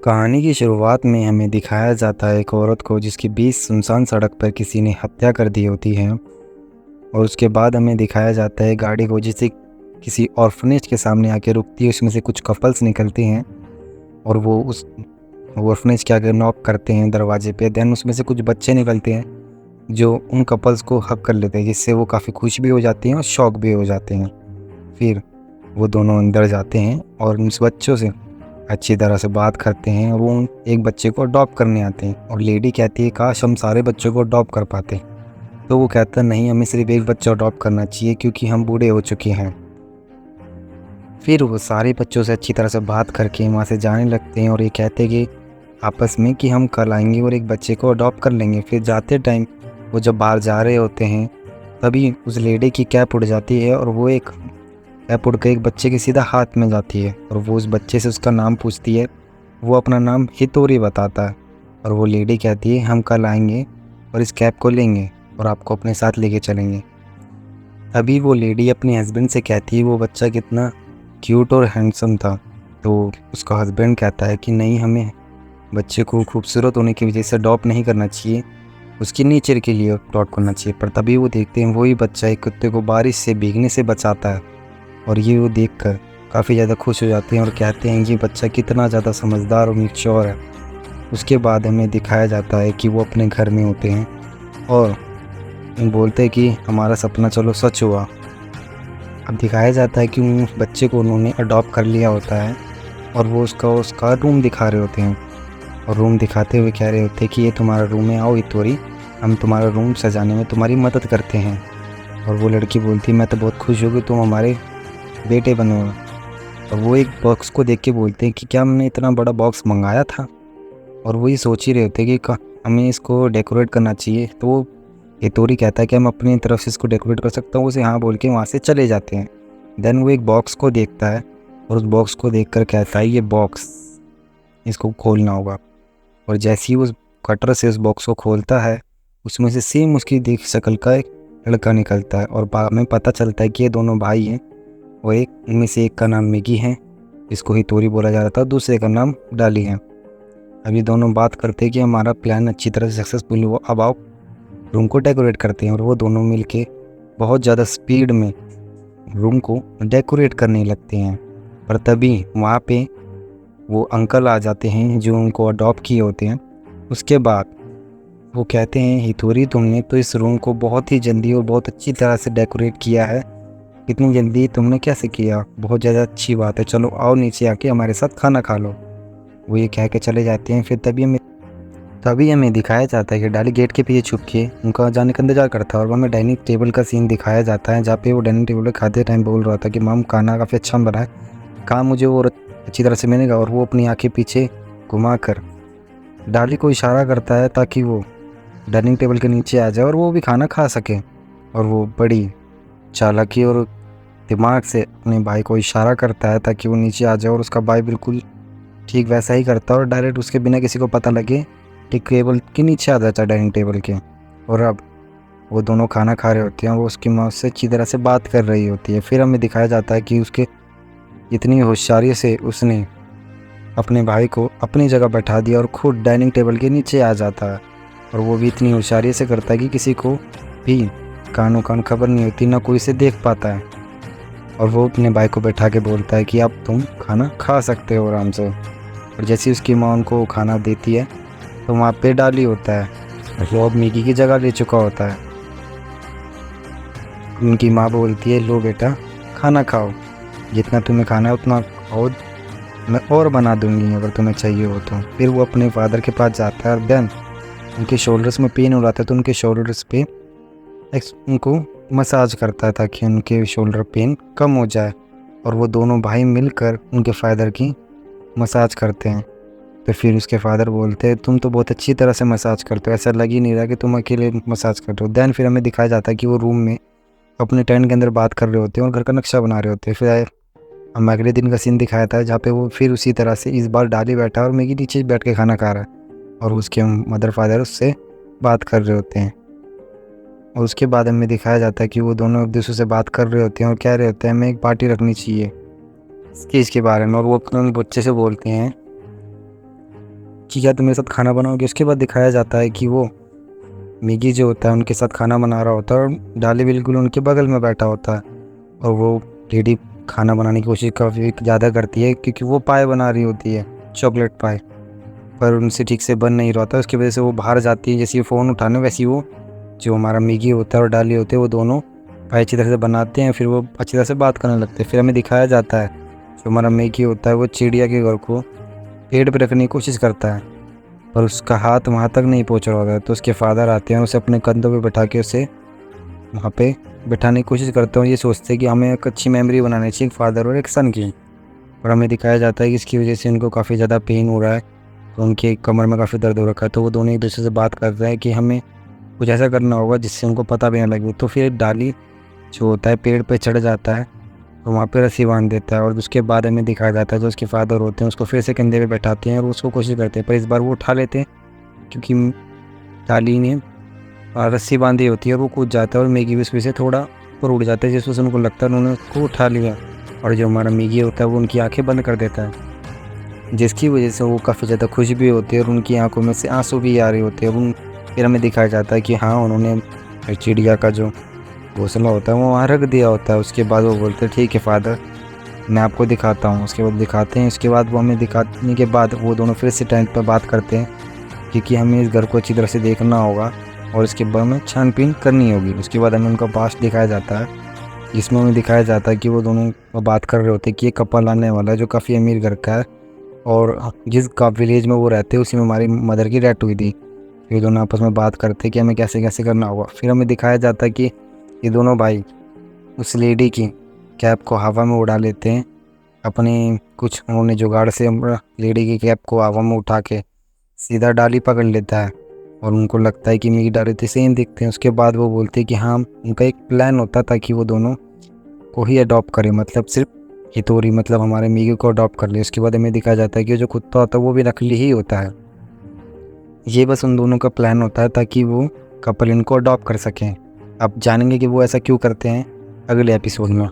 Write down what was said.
कहानी की शुरुआत में हमें दिखाया जाता है एक औरत को जिसकी बीच सुनसान सड़क पर किसी ने हत्या कर दी होती है। और उसके बाद हमें दिखाया जाता है गाड़ी को जिसे किसी ऑर्फनेज के सामने आके रुकती है। उसमें से कुछ कपल्स निकलते हैं और वो उस ऑर्फनेज के आगे नॉक करते हैं दरवाजे पे। देन उसमें से कुछ बच्चे निकलते हैं जो उन कपल्स को हक कर लेते हैं, जिससे वो काफ़ी खुश भी हो जाते हैं और शॉक भी हो जाते हैं। फिर वो दोनों अंदर जाते हैं और उस बच्चों से अच्छी तरह से बात करते हैं और वो एक बच्चे को अडॉप्ट करने आते हैं। और लेडी कहती है काश हम सारे बच्चों को अडॉप्ट कर पाते। तो वो कहता है नहीं, हमें सिर्फ एक बच्चा अडॉप्ट करना चाहिए क्योंकि हम बूढ़े हो चुके हैं। फिर वो सारे बच्चों से अच्छी तरह से बात करके वहाँ से जाने लगते हैं और ये कहते हैं कि आपस में कि हम कल आएंगे और एक बच्चे को अडॉप्ट कर लेंगे। फिर जाते टाइम वो जब बाहर जा रहे होते हैं तभी उस लेडी की कैप उड़ जाती है और वो एक कैप उड़ के एक बच्चे के सीधा हाथ में जाती है और वो उस बच्चे से उसका नाम पूछती है। वो अपना नाम हितोरी बताता है और वो लेडी कहती है हम कल आएंगे और इस कैप को लेंगे और आपको अपने साथ लेके चलेंगे। अभी वो लेडी अपने हस्बैंड से कहती है वो बच्चा कितना क्यूट और हैंडसम था। तो उसका हस्बैंड कहता है कि नहीं, हमें बच्चे को खूबसूरत होने की वजह से अडॉप्ट नहीं करना चाहिए, उसकी नेचर के लिए अडॉप्ट करना चाहिए। पर तभी वो देखते हैं वही बच्चा एक कुत्ते को बारिश से भीगने से बचाता है और ये वो देखकर काफ़ी ज़्यादा खुश हो जाते हैं और कहते हैं ये बच्चा कितना ज़्यादा समझदार और मैच्योर है। उसके बाद हमें दिखाया जाता है कि वो अपने घर में होते हैं और बोलते हैं कि हमारा सपना चलो सच हुआ। अब दिखाया जाता है कि उस बच्चे को उन्होंने अडॉप्ट कर लिया होता है और वो उसका रूम दिखा रहे होते हैं और रूम दिखाते हुए कह रहे होते हैं कि ये तुम्हारा रूम है, आओ हितोरी, हम तुम्हारा रूम सजाने में तुम्हारी मदद करते हैं। और वो लड़की बोलती मैं तो बहुत खुश हूँ कि तुम हमारे बेटे बनोगे। और वो एक बॉक्स को देख के बोलते हैं कि क्या हमने इतना बड़ा बॉक्स मंगाया था। और वही सोच ही रहे होते हैं कि हमें इसको डेकोरेट करना चाहिए। तो वो हितोरी कहता है कि हम अपनी तरफ से इसको डेकोरेट कर सकता हूँ। उसे हाँ बोल के वहाँ से चले जाते हैं। देन वो एक बॉक्स को देखता है और उस बॉक्स को देखकर कहता है ये बॉक्स, इसको खोलना होगा। और जैसे ही उस कटर से उस बॉक्स को खोलता है उसमें से सेम उसकी देख शक्ल का एक लड़का निकलता है और बाद में पता चलता है कि ये दोनों भाई हैं। और एक इनमें से एक का नाम मिगी है, जिसको हितोरी बोला जा रहा था, दूसरे का नाम डाली है। अभी दोनों बात करते हैं कि हमारा प्लान अच्छी तरह से सक्सेसफुल हुआ, अब आओ रूम को डेकोरेट करते हैं। और वो दोनों मिलके बहुत ज़्यादा स्पीड में रूम को डेकोरेट करने लगते हैं। पर तभी वहाँ पे वो अंकल आ जाते हैं जो उनको अडॉप्ट किए होते हैं। उसके बाद वो कहते हैं हितोरी तुमने तो इस रूम को बहुत ही जल्दी और बहुत अच्छी तरह से डेकोरेट किया है, इतनी जल्दी तुमने कैसे किया, बहुत ज़्यादा अच्छी बात है, चलो आओ नीचे आके हमारे साथ खाना खा लो। वो ये कह के चले जाते हैं। फिर तभी हमें दिखाया जाता है कि डाली गेट के पीछे छुप के उनका जाने का इंतजार करता है और हमें डाइनिंग टेबल का सीन दिखाया जाता है जहाँ पे वो डाइनिंग टेबल पर खाते टाइम बोल रहा था कि माम खाना काफ़ी अच्छा बना है, काम मुझे और अच्छी तरह से मिलेगा। और वो अपनी आँखें पीछे घुमा कर डाली को इशारा करता है ताकि वो डाइनिंग टेबल के नीचे आ जाए और वो भी खाना खा सके। और वो बड़ी चालाकी और दिमाग से अपने भाई को इशारा करता है ताकि वो नीचे आ जाए और उसका भाई बिल्कुल ठीक वैसा ही करता है और डायरेक्ट उसके बिना किसी को पता लगे ठीक टेबल के नीचे आ जाता है डाइनिंग टेबल के। और अब वो दोनों खाना खा रहे होते हैं और वो उसकी माँ से अच्छी तरह से बात कर रही होती है। फिर हमें दिखाया जाता है कि उसके इतनी होशियारी से उसने अपने भाई को अपनी जगह बैठा दिया और खुद डाइनिंग टेबल के नीचे आ जाता है। और वो भी इतनी होशियारी से करता है कि किसी को भी कानों कान खबर नहीं होती, ना कोई इसे देख पाता है। और वो अपने भाई को बैठा के बोलता है कि अब तुम खाना खा सकते हो आराम से। और जैसे उसकी माँ उनको खाना देती है तो वहाँ पे डाली होता है, वो अब मिगी की जगह ले चुका होता है। उनकी माँ बोलती है लो बेटा खाना खाओ, जितना तुम्हें खाना है उतना खाओ, मैं और बना दूंगी अगर तुम्हें चाहिए हो तो। फिर वो अपने फादर के पास जाता है और देन उनके शोल्डर्स में पेन हो रहा था तो उनके शोल्डर्स पे उनको मसाज करता है ताकि उनके शोल्डर पेन कम हो जाए। और वो दोनों भाई मिलकर उनके फादर की मसाज करते हैं। तो फिर उसके फादर बोलते हैं तुम तो बहुत अच्छी तरह से मसाज करते हो, ऐसा लग ही नहीं रहा कि तुम अकेले मसाज करते हो। देन फिर हमें दिखाया जाता है कि वो रूम में अपने टेंट के अंदर बात कर रहे होते हैं और घर का नक्शा बना रहे होते हैं। फिर हम अगले दिन का सीन दिखाया था जहाँ पे वो फिर उसी तरह से इस बार डाली बैठा और मैगी नीचे बैठ के खाना खा रहा है और उसके मदर फादर उससे बात कर रहे होते हैं। और उसके बाद हमें दिखाया जाता है कि वो दोनों एक दूसरे से बात कर रहे होते हैं और कह रहे होते हैं हमें एक पार्टी रखनी चाहिए इसके बारे में। और वो अपने बच्चे से बोलते हैं कि क्या तुम मेरे साथ खाना बनाओगे। उसके बाद दिखाया जाता है कि वो मिगी जो होता है उनके साथ खाना बना रहा होता है और डाली बिल्कुल उनके बगल में बैठा होता है। और वो लेडी खाना बनाने की कोशिश काफ़ी ज़्यादा करती है क्योंकि वो पाए बना रही होती है, चॉकलेट पाए, पर उनसे ठीक से बन नहीं रहा होता। उसकी वजह से वो बाहर जाती है। जैसे फ़ोन उठाने वैसे ही वो जो हमारा मिगी होता है और डाली होते हैं वो दोनों पाए अच्छी तरह से बनाते हैं। फिर वो अच्छी तरह से बात करने लगते हैं। फिर हमें दिखाया जाता है जो हमारा मिगी होता है वो चिड़िया के घर को पेड़ पर रखने की कोशिश करता है, पर उसका हाथ वहाँ तक नहीं पहुँच रहा होता है। तो उसके फादर आते हैं, उसे अपने कंधों पे बैठा के उसे वहाँ पे बैठाने की कोशिश करते हैं। ये सोचते हैं कि हमें एक अच्छी मेमोरी बनानी चाहिए एक फादर और एक सन की। और हमें दिखाया जाता है कि इसकी वजह से उनको काफ़ी ज़्यादा पेन हो रहा है, तो उनके कमर में काफ़ी दर्द हो रखा है। तो वो दोनों एक दूसरे से बात करते हैं कि हमें कुछ ऐसा करना होगा जिससे उनको पता भी ना लगे। तो फिर डाली जो होता है पेड़ पे चढ़ जाता है, तो वहाँ पे रस्सी बांध देता है। और उसके बाद हमें दिखाया जाता है जो उसके फादर होते हैं उसको फिर से कंधे पे बैठाते हैं और उसको कोशिश करते हैं, पर इस बार वो उठा लेते हैं क्योंकि डाली ने रस्सी बांधी होती है। वो कूद जाता है और मैगी भी उसमें से थोड़ा ऊपर उड़ जाता है, जिस वजह से उनको लगता है उन्होंने उसको उठा लिया। और जो हमारा मैगी होता है वो उनकी आंखें बंद कर देता है, जिसकी वजह से वो काफ़ी ज़्यादा खुश भी होते हैं और उनकी आंखों में से आंसू भी आ रहे होते हैं। फिर हमें दिखाया जाता है कि हाँ उन्होंने चिड़िया का जो घोंसला होता है वो वहाँ रख दिया होता है। उसके बाद वो बोलते हैं ठीक है फादर, मैं आपको दिखाता हूँ। उसके बाद दिखाते हैं। उसके बाद वो हमें दिखाने के बाद वो दोनों फिर से टेंट पर बात करते हैं क्योंकि हमें इस घर को अच्छी तरह से देखना होगा और इसके बाद हमें छानबीन करनी होगी। उसके बाद हमें उनका पास्ट दिखाया जाता है, जिसमें हमें दिखाया जाता है कि वो दोनों बात कर रहे होते हैं कि ये कपल आने वाला है जो काफ़ी अमीर घर का है और जिस का विलेज में वो रहते हैं उसी में हमारी मदर की डेथ हुई थी। फिर दोनों आपस में बात करते हैं कि हमें कैसे कैसे करना होगा। फिर हमें दिखाया जाता है कि ये दोनों भाई उस लेडी की कैप को हवा में उड़ा लेते हैं। अपने कुछ उन्होंने जुगाड़ से लेडी की कैप को हवा में उठा के सीधा डाली पकड़ लेता है और उनको लगता है कि मेरी डाली तो सेम दिखते हैं। उसके बाद वो बोलते हैं कि हाँ उनका एक प्लान होता था कि वो दोनों को ही अडॉप्ट करे, मतलब सिर्फ हितोरी मतलब हमारे मीगी को अडॉप्ट कर ले। उसके बाद हमें दिखाया जाता है कि जो कुत्ता होता है वो भी नकली ही होता है। ये बस उन दोनों का प्लान होता है ताकि वो कपल इनको अडॉप्ट कर सकें। अब जानेंगे कि वो ऐसा क्यों करते हैं अगले एपिसोड में।